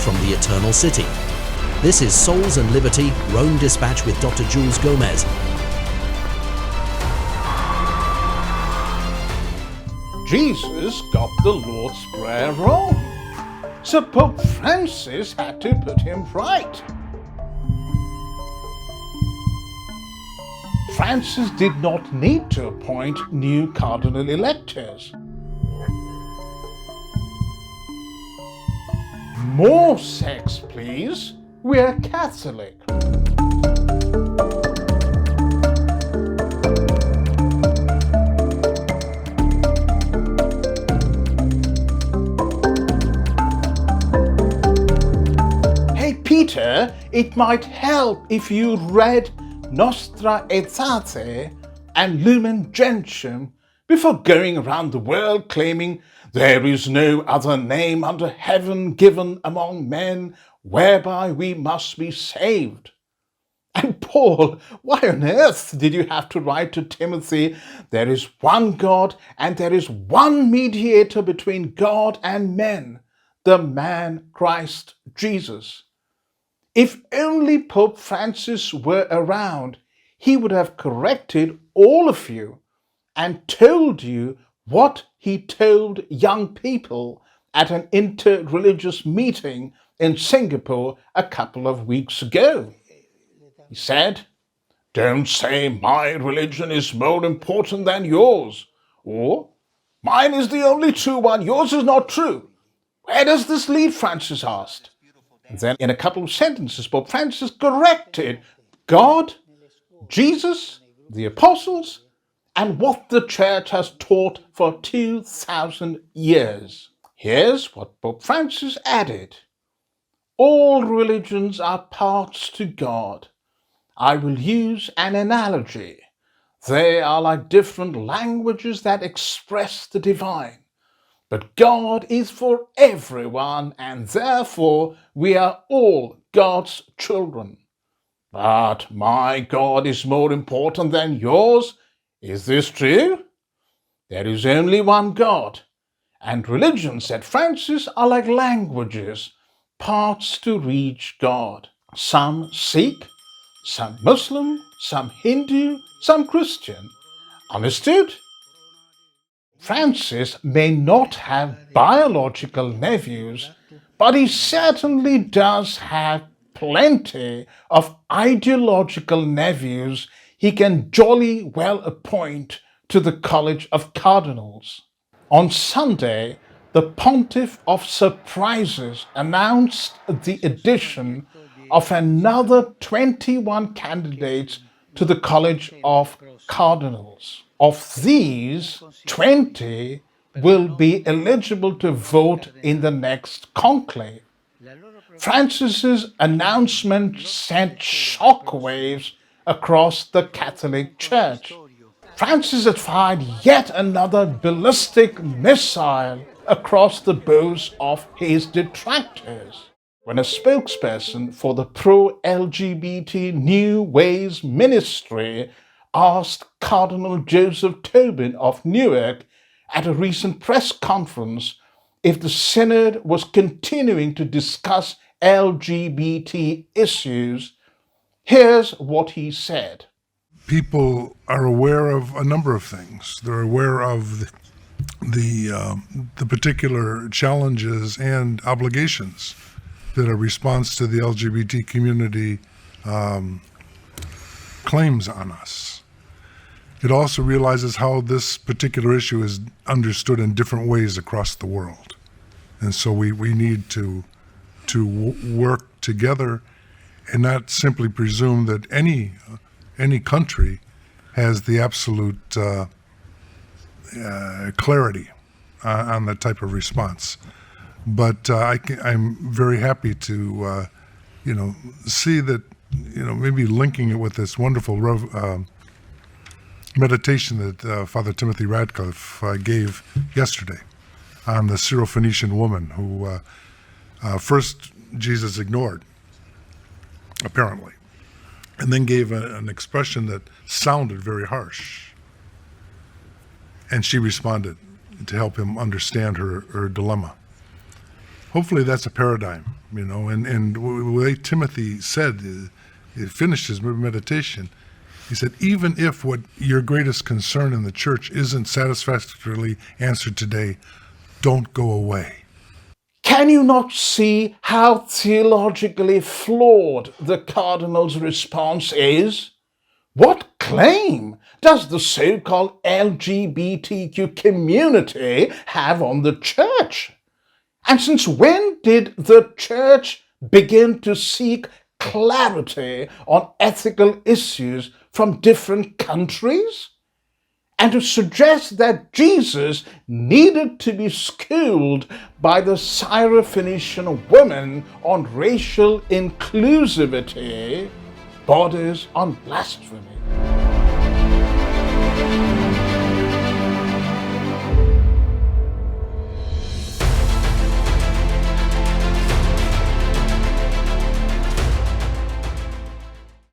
from the Eternal City. This is Souls and Liberty, Rome Dispatch with Dr. Jules Gomes. Jesus got the Lord's Prayer wrong, so Pope Francis had to put him right. Francis did not need to appoint new cardinal electors. More sex, please. We're Catholic. Hey Peter, it might help if you read Nostra Aetate and Lumen Gentium before going around the world claiming there is no other name under heaven given among men whereby we must be saved. And Paul, why on earth did you have to write to Timothy, there is one God and there is one mediator between God and men, the man Christ Jesus? If only Pope Francis were around, he would have corrected all of you and told you what he told young people at an inter-religious meeting in Singapore a couple of weeks ago. He said, "Don't say my religion is more important than yours," or "Mine is the only true one, yours is not true. Where does this lead?" Francis asked. And then in a couple of sentences, Pope Francis corrected God, Jesus, the apostles, and what the church has taught for 2,000 years. Here's what Pope Francis added. All religions are parts to God. I will use an analogy. They are like different languages that express the divine. But God is for everyone, and therefore we are all God's children. But my God is more important than yours. Is this true? There is only one God, and religions, said Francis, are like languages, parts to reach God. Some Sikh, some Muslim, some Hindu, some Christian. Understood? Francis may not have biological nephews, but he certainly does have plenty of ideological nephews he can jolly well appoint to the College of Cardinals. On Sunday, the Pontiff of Surprises announced the addition of another 21 candidates to the College of Cardinals. Of these, 20 will be eligible to vote in the next conclave. Francis's announcement sent shockwaves across the Catholic Church. Francis had fired yet another ballistic missile across the bows of his detractors. When a spokesperson for the pro-LGBT New Ways ministry asked Cardinal Joseph Tobin of Newark at a recent press conference if the synod was continuing to discuss LGBT issues, here's what he said. People are aware of a number of things. They're aware of the particular challenges and obligations that a response to the LGBT community claims on us. It also realizes how this particular issue is understood in different ways across the world. And so we need to work together and not simply presume that any country has the absolute clarity on that type of response. But I'm very happy to see that maybe linking it with this wonderful meditation that Father Timothy Radcliffe gave yesterday on the Syrophoenician woman who first Jesus ignored, apparently, and then gave an expression that sounded very harsh. And she responded to help him understand her dilemma. Hopefully that's a paradigm And the way Timothy said, he finished his meditation, he said, even if what your greatest concern in the church isn't satisfactorily answered today, don't go away. Can you not see how theologically flawed the cardinal's response is? What claim does the so-called LGBTQ community have on the church? And since when did the church begin to seek clarity on ethical issues from different countries? And to suggest that Jesus needed to be schooled by the Syrophoenician woman on racial inclusivity borders on blasphemy.